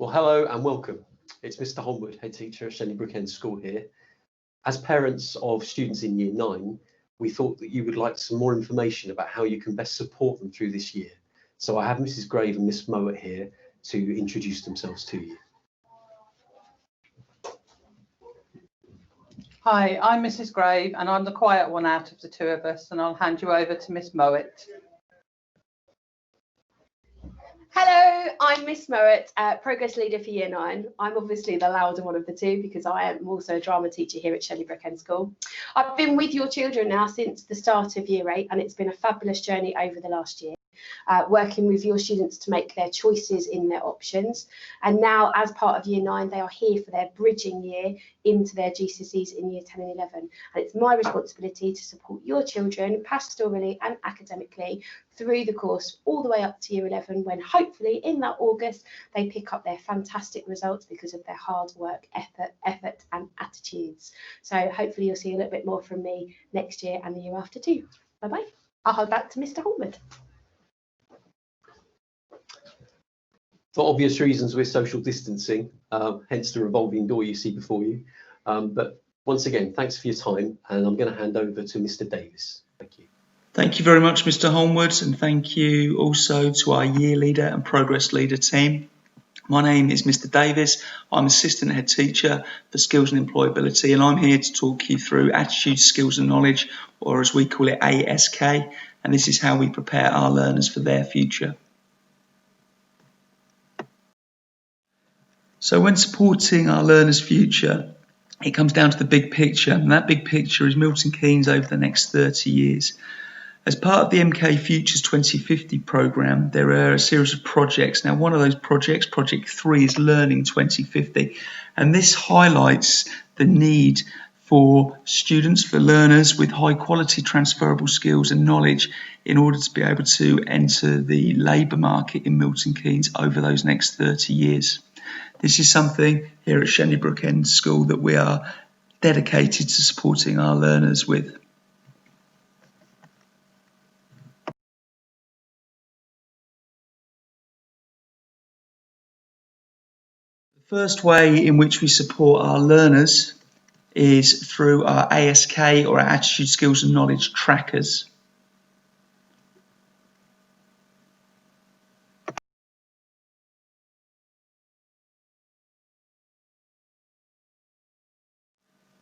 Well, hello and welcome. It's Mr. Holmwood, head teacher at Shenley Brook End School here. As parents of students in Year 9, we thought that you would like some more information about how you can best support them through this year. So I have Mrs. Grave and Miss Mowat here to introduce themselves to you. Hi, I'm Mrs. Grave and I'm the quiet one out of the two of us, and I'll hand you over to Miss Mowat. Hello, I'm Miss Mowat, Progress Leader for Year 9. I'm obviously the louder one of the two because I am also a drama teacher here at Shenley Brook End School. I've been with your children now since the start of Year 8, and it's been a fabulous journey over the last year, working with your students to make their choices in their options. And now, as part of Year 9, they are here for their bridging year into their GCSEs in Year 10 and 11. And it's my responsibility to support your children pastorally and academically through the course all the way up to Year 11, when hopefully in that August they pick up their fantastic results because of their hard work, effort and attitudes. So hopefully you'll see a little bit more from me next year and the year after too. Bye bye. I'll hold back to Mr. Holmwood. For obvious reasons, we're social distancing, hence the revolving door you see before you. But once again, thanks for your time, and I'm going to hand over to Mr. Davis. Thank you. Thank you very much, Mr. Holmwood, and thank you also to our Year Leader and Progress Leader team. My name is Mr. Davis. I'm Assistant Head Teacher for Skills and Employability, and I'm here to talk you through Attitude, Skills and Knowledge, or as we call it, ASK, and this is how we prepare our learners for their future. So when supporting our learners' future, it comes down to the big picture, and that big picture is Milton Keynes over the next 30 years. As part of the MK Futures 2050 programme, there are a series of projects. Now, one of those projects, Project 3, is Learning 2050, and this highlights the need for students, for learners with high quality transferable skills and knowledge in order to be able to enter the labour market in Milton Keynes over those next 30 years. This is something here at Shenley Brook End School that we are dedicated to supporting our learners with. The first way in which we support our learners is through our ASK, or our Attitude, Skills and Knowledge trackers.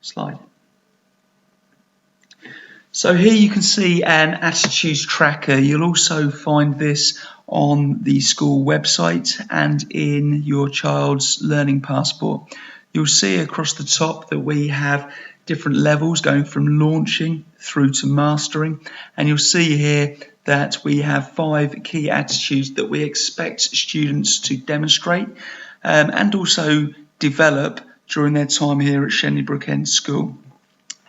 Slide. So here you can see an attitudes tracker. You'll also find this on the school website and in your child's learning passport. You'll see across the top that we have different levels going from launching through to mastering, and you'll see here that we have 5 key attitudes that we expect students to demonstrate and also develop during their time here at Shenley Brook End School.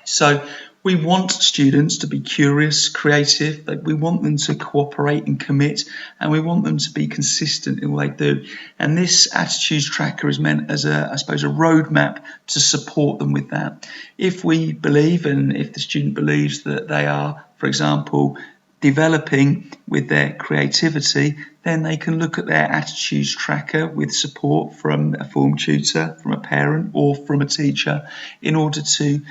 So we want students to be curious, creative, we want them to cooperate and commit, and we want them to be consistent in what they do. And this attitudes tracker is meant as a roadmap to support them with that. If we believe, and if the student believes that they are, for example, developing with their creativity, then they can look at their attitudes tracker with support from a form tutor, from a parent or from a teacher in order to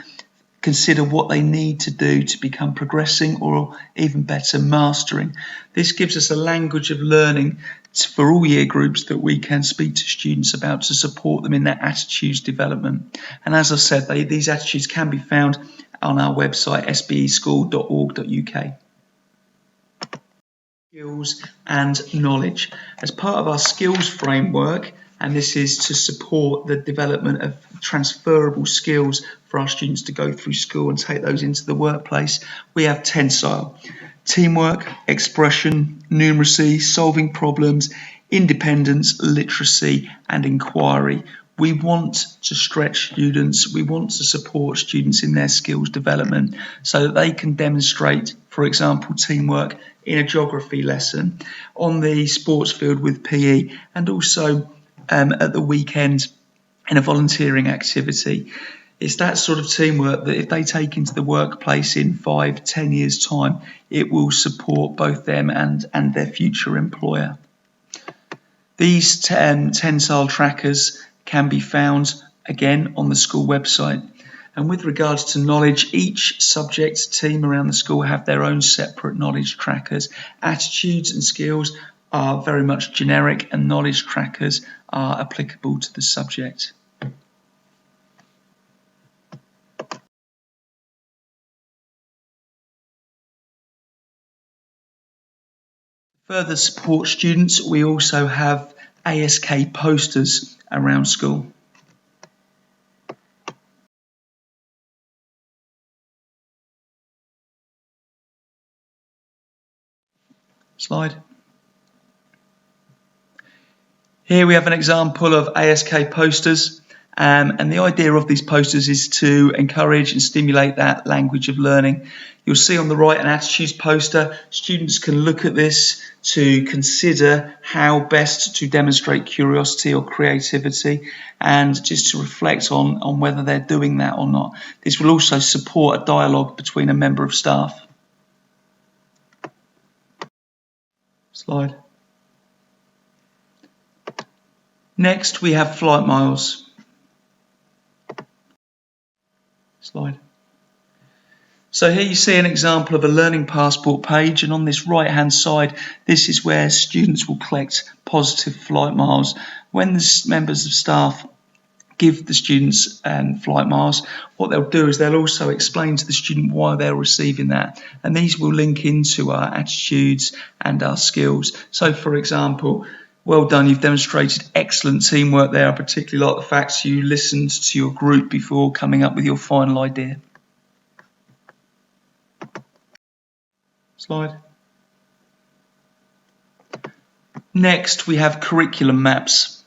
consider what they need to do to become progressing, or even better, mastering. This gives us a language of learning for all year groups that we can speak to students about to support them in their attitudes development. And as I said, these attitudes can be found on our website, sbeschool.org.uk. Skills and knowledge. As part of our skills framework, and this is to support the development of transferable skills for our students to go through school and take those into the workplace, we have tensile: teamwork, expression, numeracy, solving problems, independence, literacy and inquiry. We want to stretch students, we want to support students in their skills development so that they can demonstrate, for example, teamwork in a geography lesson, on the sports field with PE, and also at the weekend in a volunteering activity. It's that sort of teamwork that if they take into the workplace in 5-10 years' time, it will support both them and their future employer. These tensile trackers can be found again on the school website. And with regards to knowledge, each subject team around the school have their own separate knowledge trackers. Attitudes and skills are very much generic, and knowledge trackers are applicable to the subject. Further support students, we also have ASK posters around school. Slide. Here we have an example of ASK posters, and the idea of these posters is to encourage and stimulate that language of learning. You'll see on the right an attitudes poster. Students can look at this to consider how best to demonstrate curiosity or creativity, and just to reflect on whether they're doing that or not. This will also support a dialogue between a member of staff. Slide. Next, we have flight miles. Slide. So here you see an example of a learning passport page, and on this right hand side, this is where students will collect positive flight miles. When the members of staff give the students flight miles, what they'll do is they'll also explain to the student why they're receiving that, and these will link into our attitudes and our skills. So for example, well done, you've demonstrated excellent teamwork there. I particularly like the fact you listened to your group before coming up with your final idea. Slide. Next, we have curriculum maps.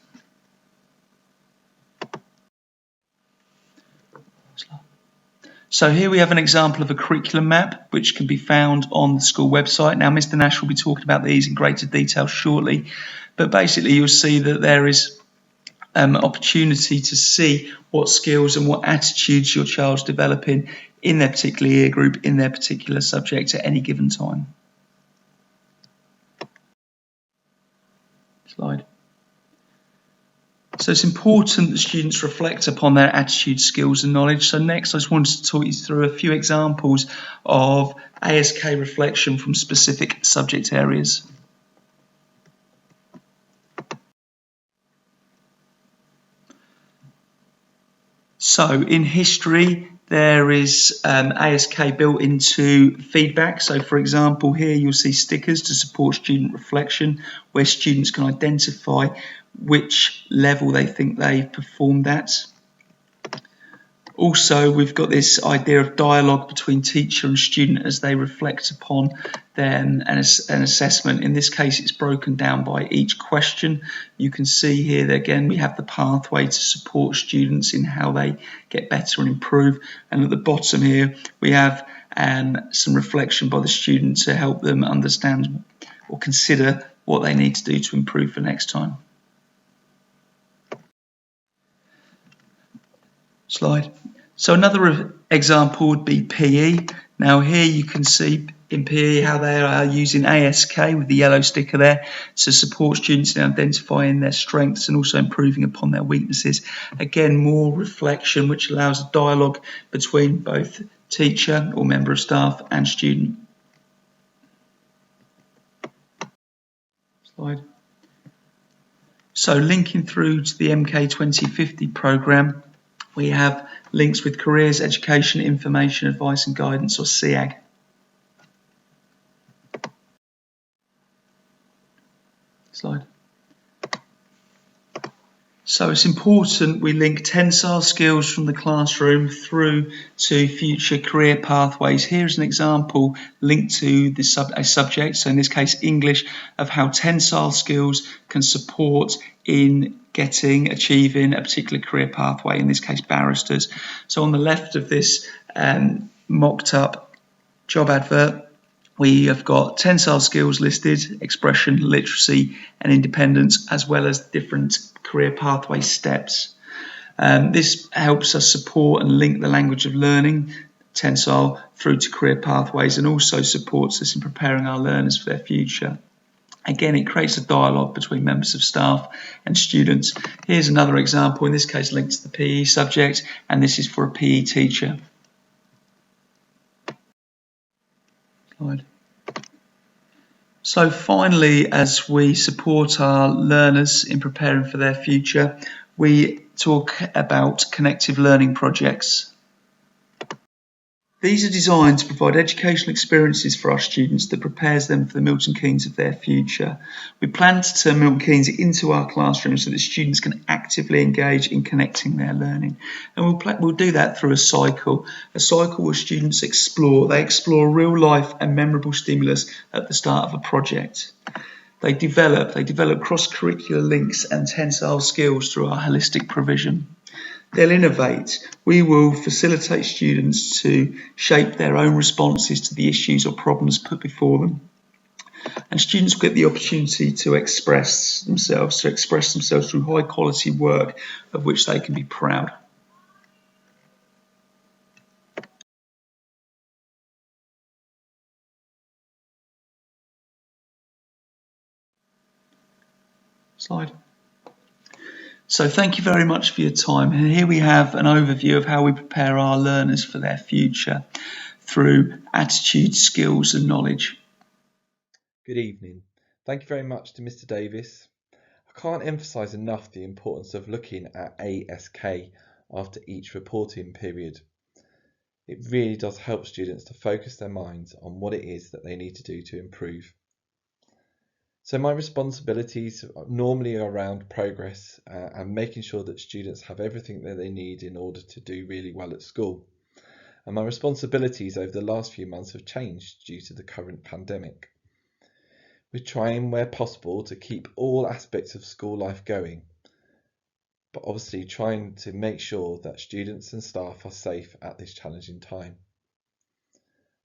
So here we have an example of a curriculum map which can be found on the school website. Now Mr. Nash will be talking about these in greater detail shortly, but basically you'll see that there is opportunity to see what skills and what attitudes your child's developing in their particular year group, in their particular subject at any given time. Slide. So it's important that students reflect upon their attitude, skills and knowledge. So next I just wanted to talk you through a few examples of ASK reflection from specific subject areas. So in history, there is ASK built into feedback. So for example, here you'll see stickers to support student reflection, where students can identify which level they think they've performed at. Also, we've got this idea of dialogue between teacher and student as they reflect upon an assessment. In this case, it's broken down by each question. You can see here that again we have the pathway to support students in how they get better and improve. And at the bottom here, we have some reflection by the student to help them understand or consider what they need to do to improve for next time. Slide. So another example would be PE. Now here you can see in PE how they are using ASK with the yellow sticker there to support students in identifying their strengths and also improving upon their weaknesses. Again, more reflection which allows a dialogue between both teacher or member of staff and student. Slide. So linking through to the MK 2050 programme, we have links with careers, education, information, advice and guidance, or CAG. Slide. So it's important we link tensile skills from the classroom through to future career pathways. Here's an example linked to a subject, so in this case English, of how tensile skills can support in achieving a particular career pathway, in this case barristers. So on the left of this mocked up job advert, we have got tensile skills listed, expression, literacy and independence, as well as different career pathway steps. This helps us support and link the language of learning, tensile, through to career pathways, and also supports us in preparing our learners for their future. Again, it creates a dialogue between members of staff and students. Here's another example, in this case linked to the PE subject, and this is for a PE teacher. Slide. So finally, as we support our learners in preparing for their future, we talk about connective learning projects. These are designed to provide educational experiences for our students that prepares them for the Milton Keynes of their future. We plan to turn Milton Keynes into our classroom so that students can actively engage in connecting their learning. And we'll do that through a cycle where students explore real life and memorable stimulus at the start of a project. They develop cross-curricular links and tensile skills through our holistic provision. They'll innovate. We will facilitate students to shape their own responses to the issues or problems put before them. And students will get the opportunity to express themselves through high quality work of which they can be proud. Slide. So thank you very much for your time. And here we have an overview of how we prepare our learners for their future through attitude, skills and knowledge. Good evening. Thank you very much to Mr. Davis. I can't emphasise enough the importance of looking at ASK after each reporting period. It really does help students to focus their minds on what it is that they need to do to improve. So my responsibilities are normally around progress and making sure that students have everything that they need in order to do really well at school. And my responsibilities over the last few months have changed due to the current pandemic. We're trying where possible to keep all aspects of school life going, but obviously trying to make sure that students and staff are safe at this challenging time.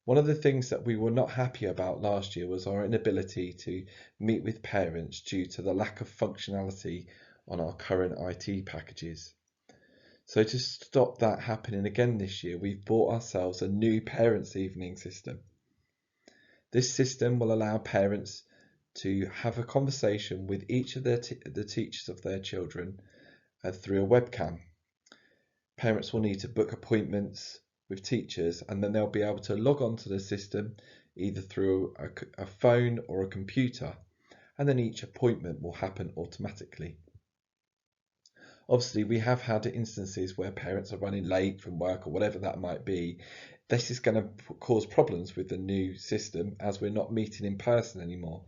One of the things that we were not happy about last year was our inability to meet with parents due to the lack of functionality on our current IT packages. So to stop that happening again this year, we've bought ourselves a new parents' evening system. This system will allow parents to have a conversation with each of the teachers of their children through a webcam. Parents will need to book appointments with teachers, and then they'll be able to log on to the system either through a phone or a computer, and then each appointment will happen automatically. Obviously, we have had instances where parents are running late from work or whatever that might be. This is going to cause problems with the new system as we're not meeting in person anymore.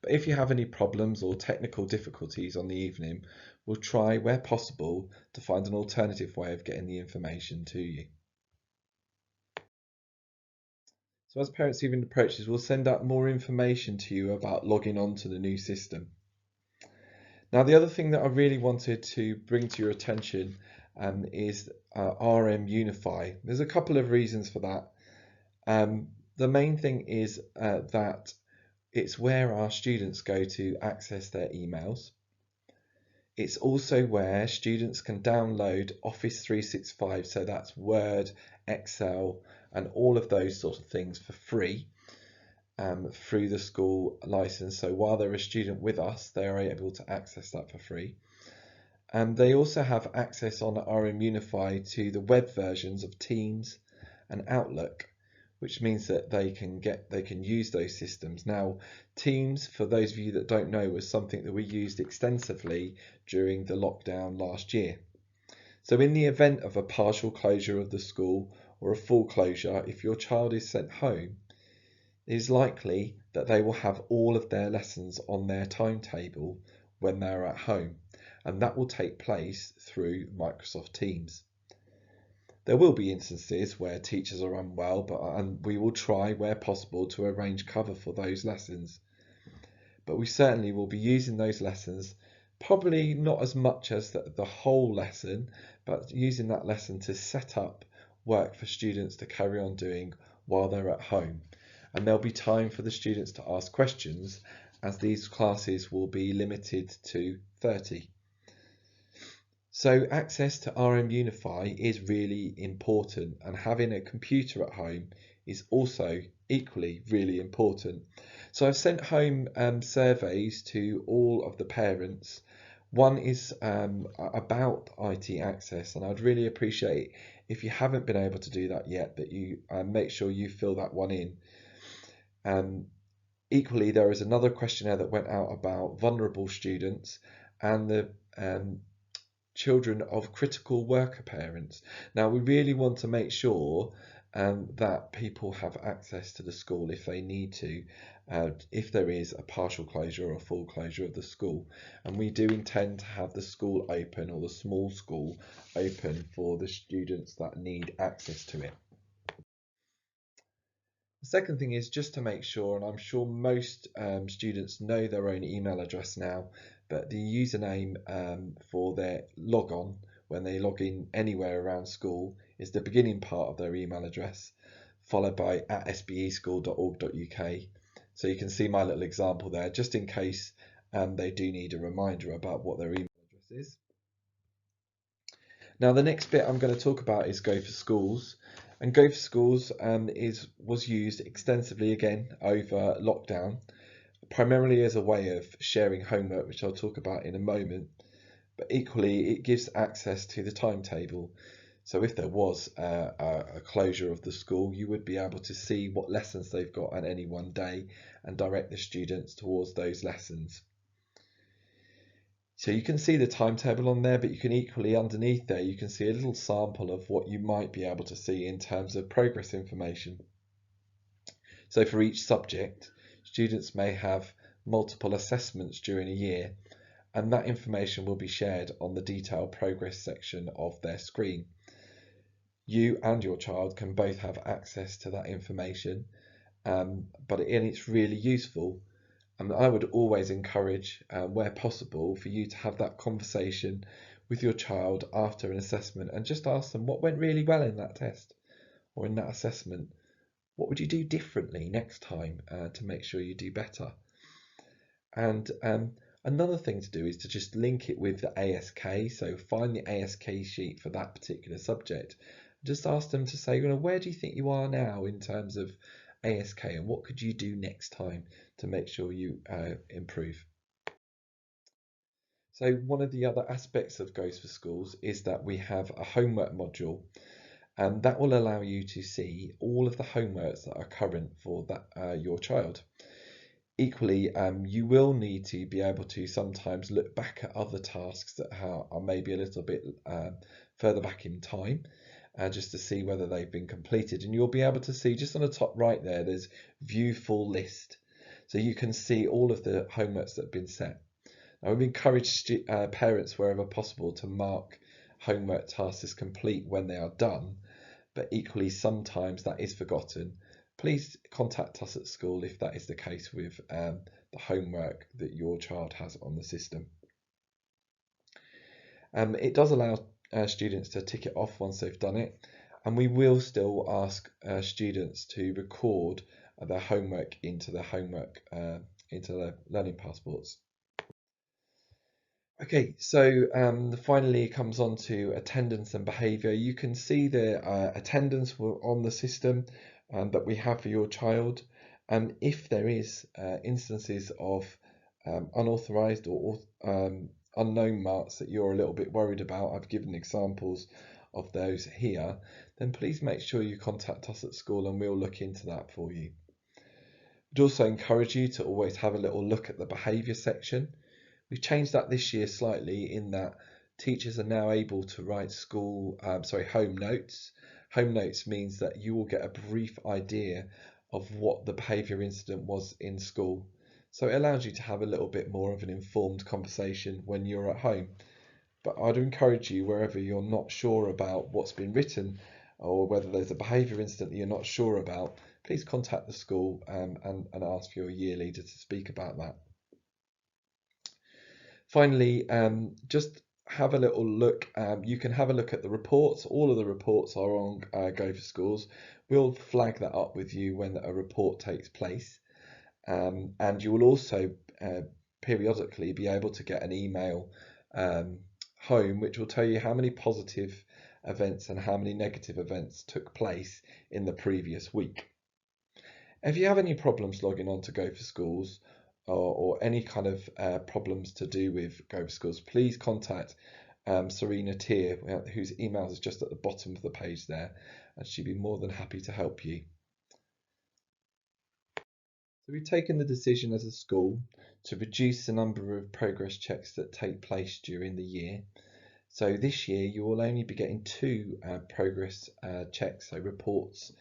But if you have any problems or technical difficulties on the evening, we'll try where possible to find an alternative way of getting the information to you. So as Parents Evening approaches, we'll send out more information to you about logging on to the new system. Now, the other thing that I really wanted to bring to your attention is RM Unify. There's a couple of reasons for that. The main thing is that it's where our students go to access their emails. It's also where students can download Office 365, so that's Word, Excel, and all of those sort of things for free through the school license. So while they're a student with us, they are able to access that for free. And they also have access on RM Unify to the web versions of Teams and Outlook, which means that they can use those systems. Now, Teams, for those of you that don't know, was something that we used extensively during the lockdown last year. So in the event of a partial closure of the school or a full closure, if your child is sent home, it is likely that they will have all of their lessons on their timetable when they're at home, and that will take place through Microsoft Teams. There will be instances where teachers are unwell, and we will try where possible to arrange cover for those lessons. But we certainly will be using those lessons, probably not as much as the whole lesson, but using that lesson to set up work for students to carry on doing while they're at home. And there'll be time for the students to ask questions, as these classes will be limited to 30. So access to RM Unify is really important, and having a computer at home is also equally really important. So I've sent home surveys to all of the parents. One is about IT access, and I'd really appreciate if you haven't been able to do that yet, that you make sure you fill that one in. Equally, there is another questionnaire that went out about vulnerable students and the children of critical worker parents. Now, we really want to make sure that people have access to the school if they need to, if there is a partial closure or a full closure of the school. And we do intend to have the school open, or the small school open, for the students that need access to it. The second thing is just to make sure, and I'm sure most students know their own email address now, but the username for their logon when they log in anywhere around school is the beginning part of their email address, followed by @sbeschool.org.uk. So you can see my little example there, just in case they do need a reminder about what their email address is. Now, the next bit I'm going to talk about is Go for Schools. And Go for Schools was used extensively again over lockdown, primarily as a way of sharing homework, which I'll talk about in a moment. But equally, it gives access to the timetable. So if there was a closure of the school, you would be able to see what lessons they've got at any one day and direct the students towards those lessons. So you can see the timetable on there, but you can equally, underneath there, you can see a little sample of what you might be able to see in terms of progress information. So for each subject, students may have multiple assessments during a year, and that information will be shared on the detailed progress section of their screen. You and your child can both have access to that information, but it's really useful. And I would always encourage, where possible, for you to have that conversation with your child after an assessment and just ask them what went really well in that test or in that assessment. What would you do differently next time to make sure you do better? And another thing to do is to just link it with the ASK. So find the ASK sheet for that particular subject. Just ask them to say, where do you think you are now in terms of ASK, and what could you do next time to make sure you improve? So one of the other aspects of Goes for Schools is that we have a homework module, and that will allow you to see all of the homeworks that are current for your child. Equally, you will need to be able to sometimes look back at other tasks that are maybe a little bit further back in time, just to see whether they've been completed. And you'll be able to see just on the top right there, there's view full list. So you can see all of the homeworks that have been set. Now, we've encouraged parents wherever possible to mark homework tasks as complete when they are done, but equally sometimes that is forgotten. Please contact us at school if that is the case with the homework that your child has on the system. It does allow students to tick it off once they've done it, and we will still ask students to record their homework into their learning passports. Okay, so finally it comes on to attendance and behaviour. You can see the attendance on the system that we have for your child, and if there is instances of unauthorised or unknown marks that you're a little bit worried about, I've given examples of those here, then please make sure you contact us at school and we'll look into that for you. I'd also encourage you to always have a little look at the behaviour section. We've changed that this year slightly in that teachers are now able to write home notes. Home notes means that you will get a brief idea of what the behaviour incident was in school. So it allows you to have a little bit more of an informed conversation when you're at home. But I'd encourage you, wherever you're not sure about what's been written or whether there's a behaviour incident that you're not sure about, please contact the school and ask for your year leader to speak about that. Finally, just have a little look. You can have a look at the reports. All of the reports are on Go for Schools. We'll flag that up with you when a report takes place. And you will also periodically be able to get an email home which will tell you how many positive events and how many negative events took place in the previous week. If you have any problems logging on to Go for Schools or any kind of problems to do with Go for Schools, please contact Serena Tier, whose email is just at the bottom of the page there, and she'd be more than happy to help you. So we've taken the decision as a school to reduce the number of progress checks that take place during the year. So this year you will only be getting 2 progress checks, so reports,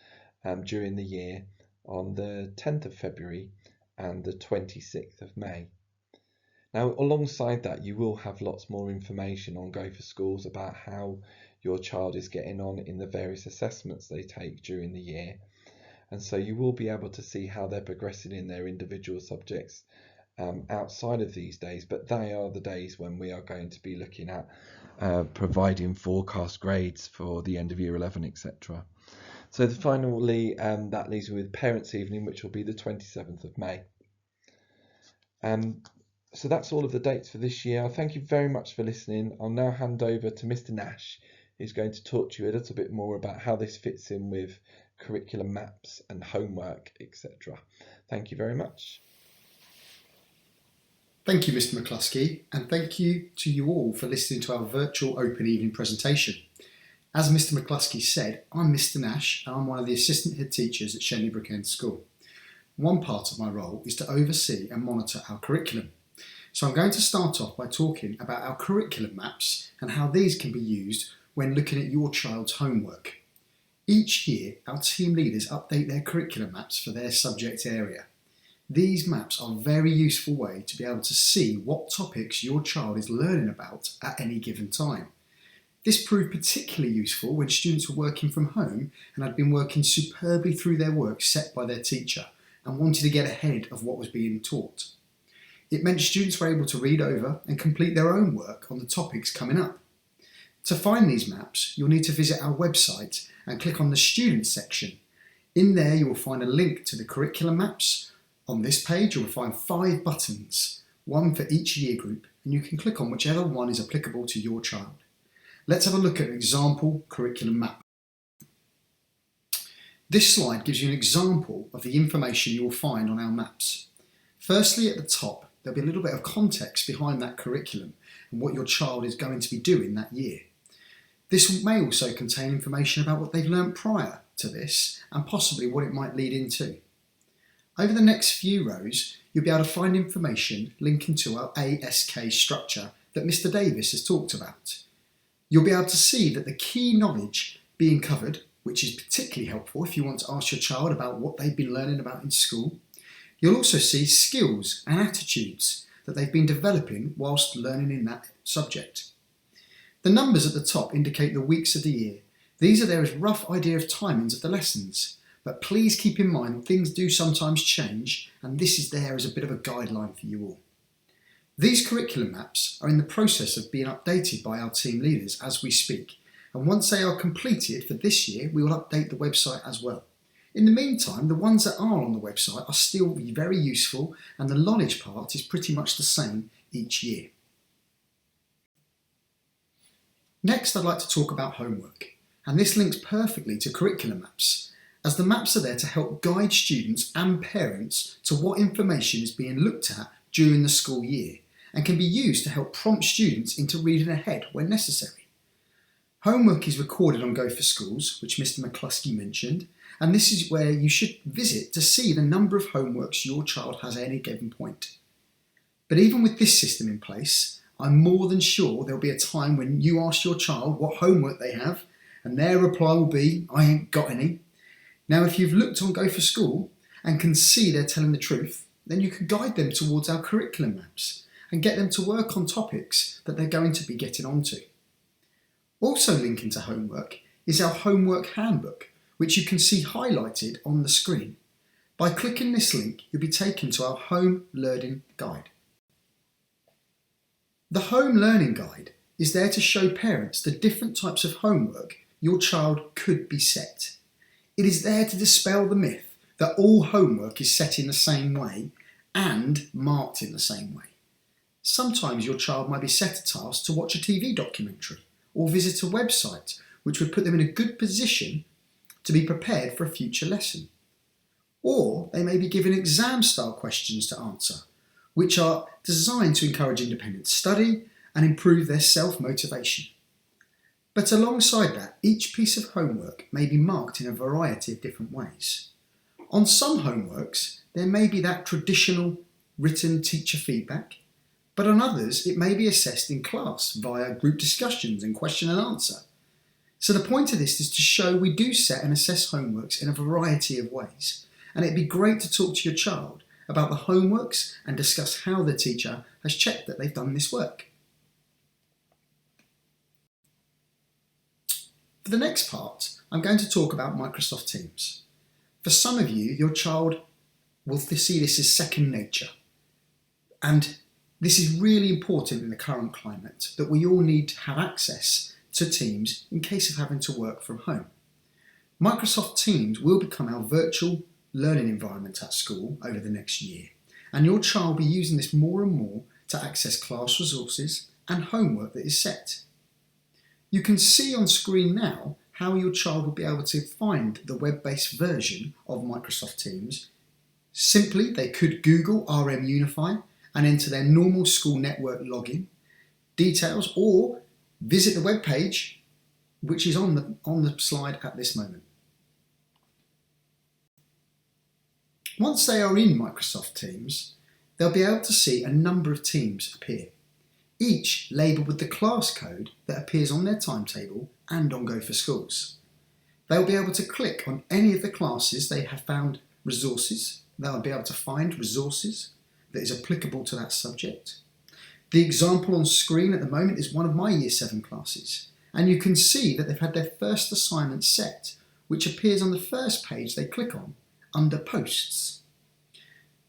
during the year on the 10th of February and the 26th of May. Now, alongside that, you will have lots more information on Go for Schools about how your child is getting on in the various assessments they take during the year. And so you will be able to see how they're progressing in their individual subjects outside of these days, but they are the days when we are going to be looking at providing forecast grades for the end of year 11, etc. So finally, that leaves me with Parents' Evening, which will be the 27th of May. So that's all of the dates for this year. Thank you very much for listening. I'll now hand over to Mr. Nash, who's going to talk to you a little bit more about how this fits in with curriculum maps and homework, etc. Thank you very much. Thank you, Mr. McCluskey, and thank you to you all for listening to our virtual open evening presentation. As Mr. McCluskey said, I'm Mr. Nash and I'm one of the assistant head teachers at Shenley Brook End School. One part of my role is to oversee and monitor our curriculum. So I'm going to start off by talking about our curriculum maps and how these can be used when looking at your child's homework. Each year, our team leaders update their curriculum maps for their subject area. These maps are a very useful way to be able to see what topics your child is learning about at any given time. This proved particularly useful when students were working from home and had been working superbly through their work set by their teacher and wanted to get ahead of what was being taught. It meant students were able to read over and complete their own work on the topics coming up. To find these maps, you'll need to visit our website and click on the Students section. In there you will find a link to the curriculum maps. On this page you will find 5 buttons, one for each year group, and you can click on whichever one is applicable to your child. Let's have a look at an example curriculum map. This slide gives you an example of the information you will find on our maps. Firstly, at the top, there'll be a little bit of context behind that curriculum and what your child is going to be doing that year. This may also contain information about what they've learnt prior to this and possibly what it might lead into. Over the next few rows, you'll be able to find information linking to our ASK structure that Mr. Davis has talked about. You'll be able to see that the key knowledge being covered, which is particularly helpful if you want to ask your child about what they've been learning about in school. You'll also see skills and attitudes that they've been developing whilst learning in that subject. The numbers at the top indicate the weeks of the year. These are there as rough idea of timings of the lessons, but please keep in mind things do sometimes change, and this is there as a bit of a guideline for you all. These curriculum maps are in the process of being updated by our team leaders as we speak, and once they are completed for this year, we will update the website as well. In the meantime, the ones that are on the website are still very useful, and the knowledge part is pretty much the same each year. Next, I'd like to talk about homework, and this links perfectly to curriculum maps, as the maps are there to help guide students and parents to what information is being looked at during the school year, and can be used to help prompt students into reading ahead when necessary. Homework is recorded on Go for Schools, which Mr. McCluskey mentioned, and this is where you should visit to see the number of homeworks your child has at any given point. But even with this system in place, I'm more than sure there'll be a time when you ask your child what homework they have, and their reply will be, "I ain't got any." Now, if you've looked on Go for School and can see they're telling the truth, then you can guide them towards our curriculum maps and get them to work on topics that they're going to be getting onto. Also linking to homework is our homework handbook, which you can see highlighted on the screen. By clicking this link, you'll be taken to our Home Learning Guide. The Home Learning Guide is there to show parents the different types of homework your child could be set. It is there to dispel the myth that all homework is set in the same way and marked in the same way. Sometimes your child might be set a task to watch a TV documentary or visit a website, which would put them in a good position to be prepared for a future lesson. Or they may be given exam-style questions to answer, which are designed to encourage independent study and improve their self-motivation. But alongside that, each piece of homework may be marked in a variety of different ways. On some homeworks, there may be that traditional written teacher feedback, but on others, it may be assessed in class via group discussions and question and answer. So the point of this is to show we do set and assess homeworks in a variety of ways, and it'd be great to talk to your child about the homeworks and discuss how the teacher has checked that they've done this work. For the next part, I'm going to talk about Microsoft Teams. For some of you, your child will see this as second nature. And this is really important in the current climate, that we all need to have access to Teams in case of having to work from home. Microsoft Teams will become our virtual learning environment at school over the next year, and your child will be using this more and more to access class resources and homework that is set. You can see on screen now how your child will be able to find the web-based version of Microsoft Teams. Simply, they could Google RM Unify and enter their normal school network login details, or visit the web page which is on the slide at this moment. Once they are in Microsoft Teams, they'll be able to see a number of teams appear, each labelled with the class code that appears on their timetable and on Go for Schools. They'll be able to click on any of the classes they have found resources. They'll be able to find resources that is applicable to that subject. The example on screen at the moment is one of my Year 7 classes, and you can see that they've had their first assignment set, which appears on the first page they click on under Posts.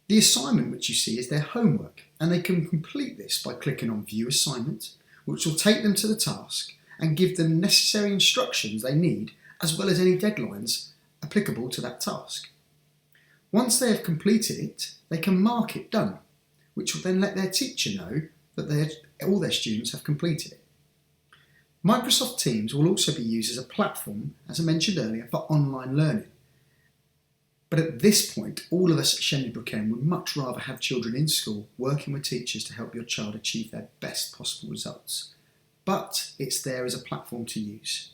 The assignment which you see is their homework, and they can complete this by clicking on View Assignment, which will take them to the task and give them necessary instructions they need, as well as any deadlines applicable to that task. Once they have completed it, they can mark it done, which will then let their teacher know that all their students have completed it. Microsoft Teams will also be used as a platform, as I mentioned earlier, for online learning. But at this point, all of us at Shenley Brook End would much rather have children in school working with teachers to help your child achieve their best possible results. But it's there as a platform to use.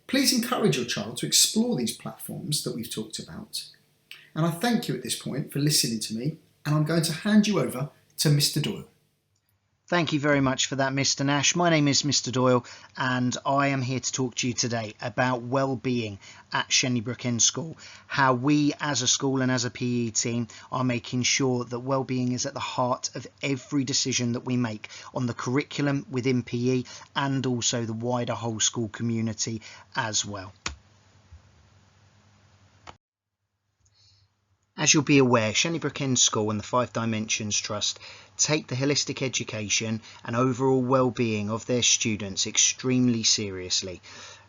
Please encourage your child to explore these platforms that we've talked about. And I thank you at this point for listening to me, and I'm going to hand you over to Mr. Doyle. Thank you very much for that, Mr. Nash. My name is Mr. Doyle, and I am here to talk to you today about well-being at Shenley Brook End School, how we as a school and as a PE team are making sure that well-being is at the heart of every decision that we make on the curriculum within PE and also the wider whole school community as well. As you'll be aware, Shenley Brook End School and the 5 Dimensions Trust take the holistic education and overall well-being of their students extremely seriously.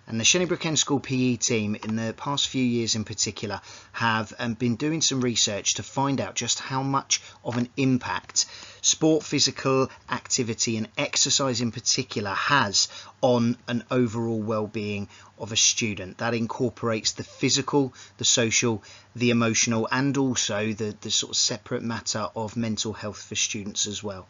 And the Shenley Brook End School PE team in the past few years in particular have been doing some research to find out just how much of an impact sport, physical activity and exercise in particular has on an overall well-being of a student. That incorporates the physical, the social, the emotional and also the sort of separate matter of mental health for students as well.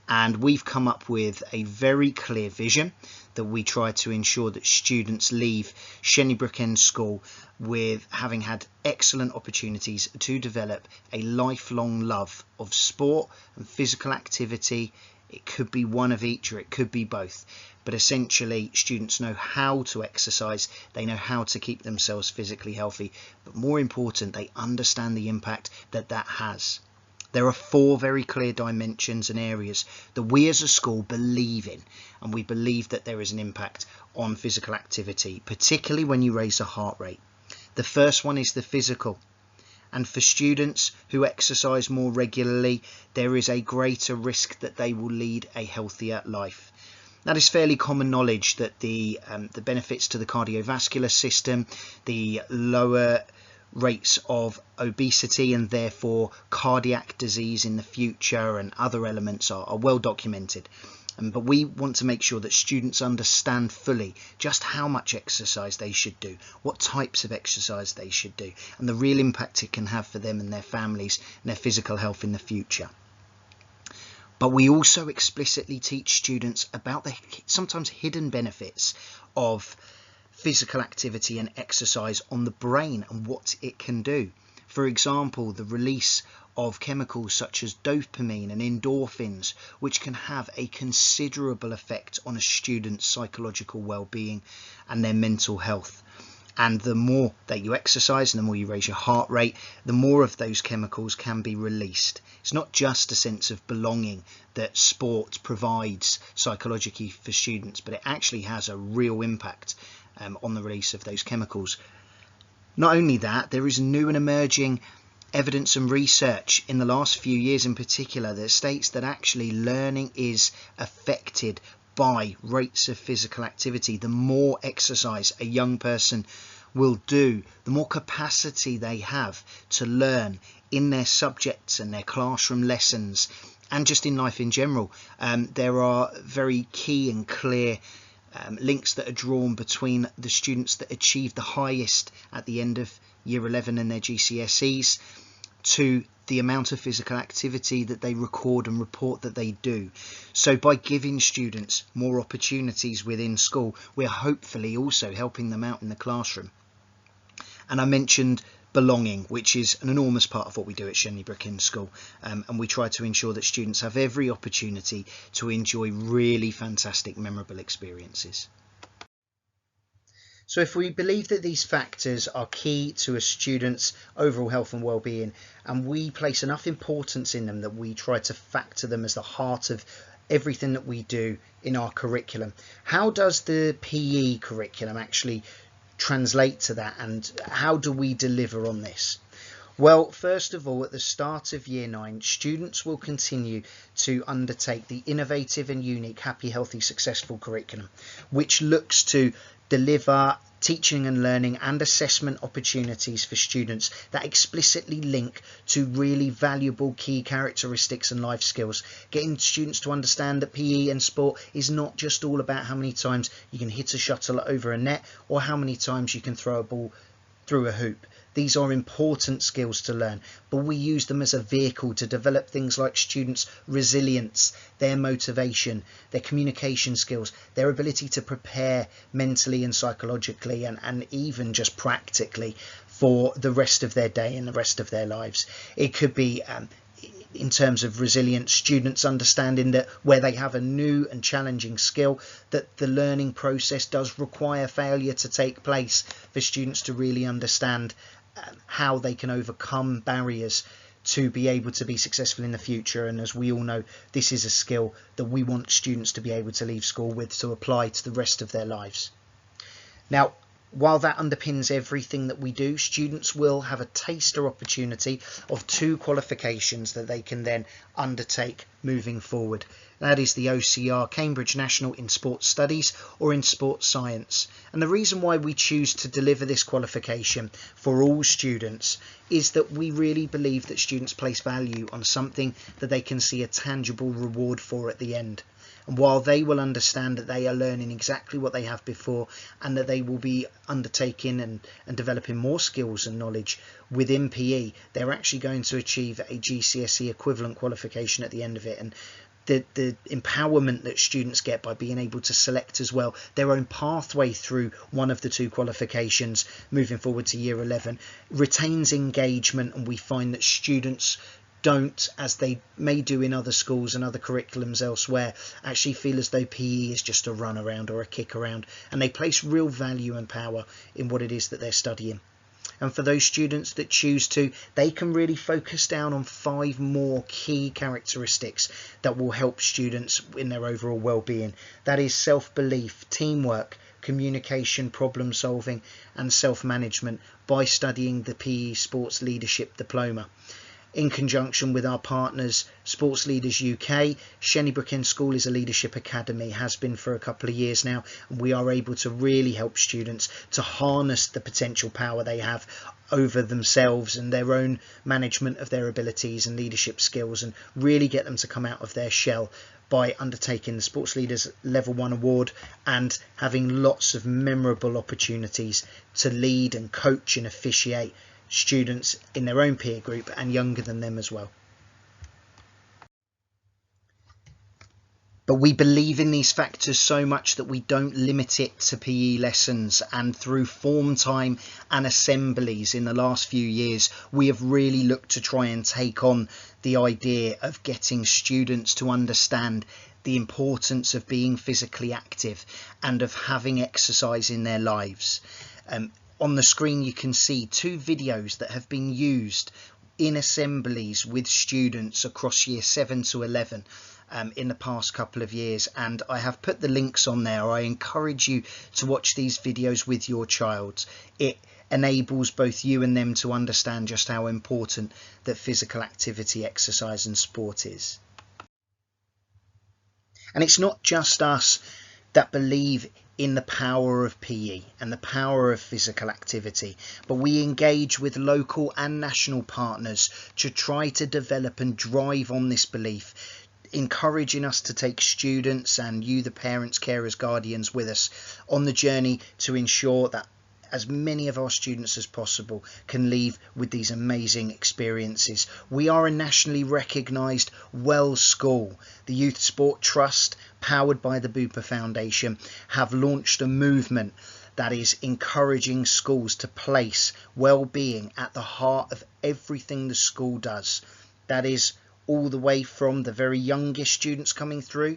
And we've come up with a very clear vision that we try to ensure that students leave Shenley Brook End School with having had excellent opportunities to develop a lifelong love of sport and physical activity. It could be one of each or it could be both, but essentially students know how to exercise, they know how to keep themselves physically healthy, but more important, they understand the impact that that has. There are 4 very clear dimensions and areas that we as a school believe in, and we believe that there is an impact on physical activity, particularly when you raise the heart rate. The first one is the physical, and for students who exercise more regularly, there is a greater risk that they will lead a healthier life. That is fairly common knowledge that the benefits to the cardiovascular system, the lower rates of obesity and therefore cardiac disease in the future and other elements are well documented. But we want to make sure that students understand fully just how much exercise they should do, what types of exercise they should do, and the real impact it can have for them and their families and their physical health in the future. But we also explicitly teach students about the sometimes hidden benefits of physical activity and exercise on the brain and what it can do. For example, the release of chemicals such as dopamine and endorphins, which can have a considerable effect on a student's psychological well-being and their mental health. And the more that you exercise and the more you raise your heart rate, the more of those chemicals can be released. It's not just a sense of belonging that sport provides psychologically for students, but it actually has a real impact on the release of those chemicals. Not only that, there is new and emerging evidence and research in the last few years in particular that states that actually learning is affected by rates of physical activity. The more exercise a young person will do, the more capacity they have to learn in their subjects and their classroom lessons and just in life in general. There are very key and clear links that are drawn between the students that achieve the highest at the end of year 11 and their GCSEs to the amount of physical activity that they record and report that they do. So by giving students more opportunities within school, we're hopefully also helping them out in the classroom. And I mentioned belonging, which is an enormous part of what we do at Shenley Brook School, and we try to ensure that students have every opportunity to enjoy really fantastic, memorable experiences. So if we believe that these factors are key to a student's overall health and well-being, and we place enough importance in them that we try to factor them as the heart of everything that we do in our curriculum, how does the PE curriculum actually translate to that, and how do we deliver on this? Well, first of all, at the start of year 9, students will continue to undertake the innovative and unique Happy, Healthy, Successful curriculum, which looks to deliver teaching and learning and assessment opportunities for students that explicitly link to really valuable key characteristics and life skills, getting students to understand that PE and sport is not just all about how many times you can hit a shuttle over a net or how many times you can throw a ball through a hoop. These are important skills to learn, but we use them as a vehicle to develop things like students' resilience, their motivation, their communication skills, their ability to prepare mentally and psychologically and even just practically for the rest of their day and the rest of their lives. It could be in terms of resilience, students understanding that where they have a new and challenging skill, that the learning process does require failure to take place for students to really understand how they can overcome barriers to be able to be successful in the future. And as we all know, this is a skill that we want students to be able to leave school with to apply to the rest of their lives. Now, while that underpins everything that we do, students will have a taster opportunity of 2 qualifications that they can then undertake moving forward. That is the OCR Cambridge National in Sports Studies or in Sports Science. And the reason why we choose to deliver this qualification for all students is that we really believe that students place value on something that they can see a tangible reward for at the end. And while they will understand that they are learning exactly what they have before and that they will be undertaking and developing more skills and knowledge within PE, they're actually going to achieve a GCSE equivalent qualification at the end of it. And the empowerment that students get by being able to select as well their own pathway through one of the 2 qualifications moving forward to year 11 retains engagement, and we find that students don't, as they may do in other schools and other curriculums elsewhere, actually feel as though PE is just a run around or a kick around, and they place real value and power in what it is that they're studying. And for those students that choose to, they can really focus down on 5 more key characteristics that will help students in their overall well-being. That is self-belief, teamwork, communication, problem solving and self-management by studying the PE Sports Leadership Diploma. In conjunction with our partners Sports Leaders UK, Shenley Brook School is a leadership academy, has been for a couple of years now, and we are able to really help students to harness the potential power they have over themselves and their own management of their abilities and leadership skills, and really get them to come out of their shell by undertaking the Sports Leaders Level 1 Award and having lots of memorable opportunities to lead and coach and officiate students in their own peer group and younger than them as well. But we believe in these factors so much that we don't limit it to PE lessons, and through form time and assemblies in the last few years, we have really looked to try and take on the idea of getting students to understand the importance of being physically active and of having exercise in their lives. On the screen you can see 2 videos that have been used in assemblies with students across year 7 to 11. In the past couple of years, and I have put the links on there. I encourage you to watch these videos with your child. It enables both you and them to understand just how important that physical activity, exercise and sport is. And it's not just us that believe in the power of PE and the power of physical activity, but we engage with local and national partners to try to develop and drive on this belief, encouraging us to take students and you, the parents, carers, guardians, with us on the journey to ensure that as many of our students as possible can leave with these amazing experiences. We are a nationally recognised WELL school. The Youth Sport Trust, powered by the Bupa Foundation, have launched a movement that is encouraging schools to place well-being at the heart of everything the school does. That is all the way from the very youngest students coming through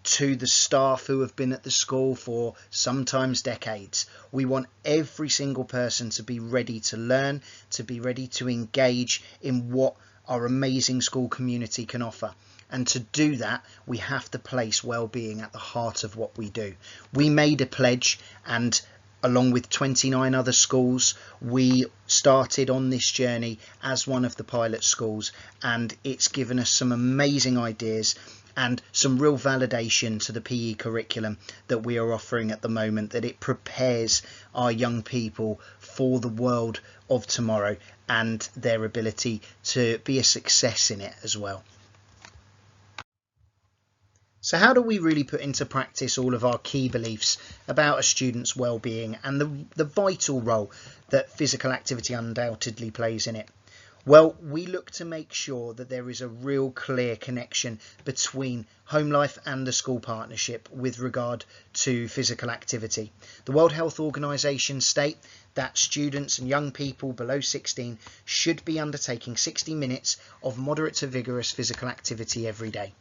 to the staff who have been at the school for sometimes decades. We want every single person to be ready to learn, to be ready to engage in what our amazing school community can offer. And to do that, we have to place well-being at the heart of what we do. We made a pledge, and along with 29 other schools, we started on this journey as one of the pilot schools, and it's given us some amazing ideas and some real validation to the PE curriculum that we are offering at the moment, that it prepares our young people for the world of tomorrow and their ability to be a success in it as well. So how do we really put into practice all of our key beliefs about a student's well-being and the vital role that physical activity undoubtedly plays in it? Well, we look to make sure that there is a real clear connection between home life and the school partnership with regard to physical activity. The World Health Organization state that students and young people below 16 should be undertaking 60 minutes of moderate to vigorous physical activity every day.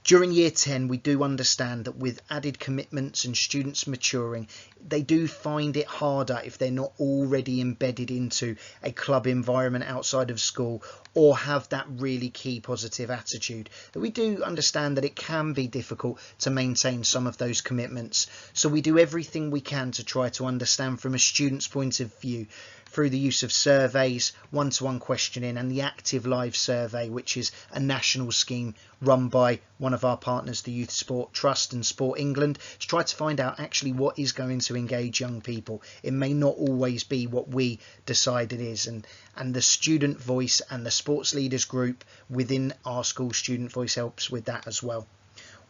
During year 10, we do understand that with added commitments and students maturing, they do find it harder if they're not already embedded into a club environment outside of school or have that really key positive attitude. That we do understand that it can be difficult to maintain some of those commitments. So we do everything we can to try to understand from a student's point of view through the use of surveys, one-to-one questioning, and the Active Live survey, which is a national scheme run by one of our partners, the Youth Sport Trust and Sport England, to try to find out actually what is going to engage young people. It may not always be what we decide it is, and the student voice and the sports leaders group within our school student voice helps with that as well.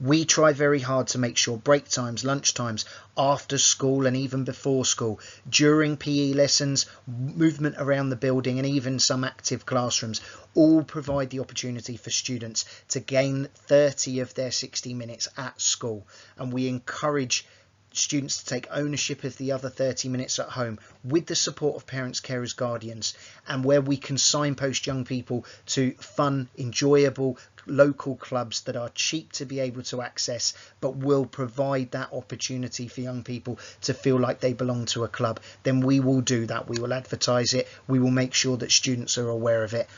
We try very hard to make sure break times, lunch times, after school and even before school, during PE lessons, movement around the building and even some active classrooms all provide the opportunity for students to gain 30 of their 60 minutes at school. And we encourage students to take ownership of the other 30 minutes at home with the support of parents, carers, guardians, and where we can signpost young people to fun, enjoyable local clubs that are cheap to be able to access but will provide that opportunity for young people to feel like they belong to a club, then we will do that. We will advertise it, we will make sure that students are aware of it,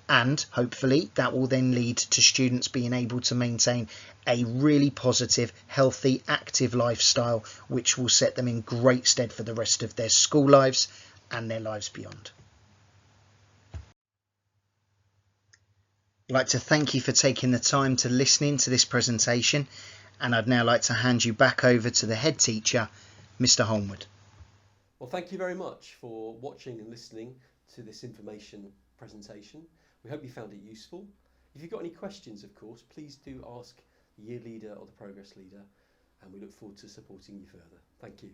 and hopefully that will then lead to students being able to maintain a really positive, healthy, active lifestyle, which will set them in great stead for the rest of their school lives and their lives beyond. I'd like to thank you for taking the time to listen to this presentation, and I'd now like to hand you back over to the head teacher, Mr. Holmwood. Well, thank you very much for watching and listening to this information presentation. We hope you found it useful. If you've got any questions, of course, please do ask year leader or the progress leader, and we look forward to supporting you further. Thank you.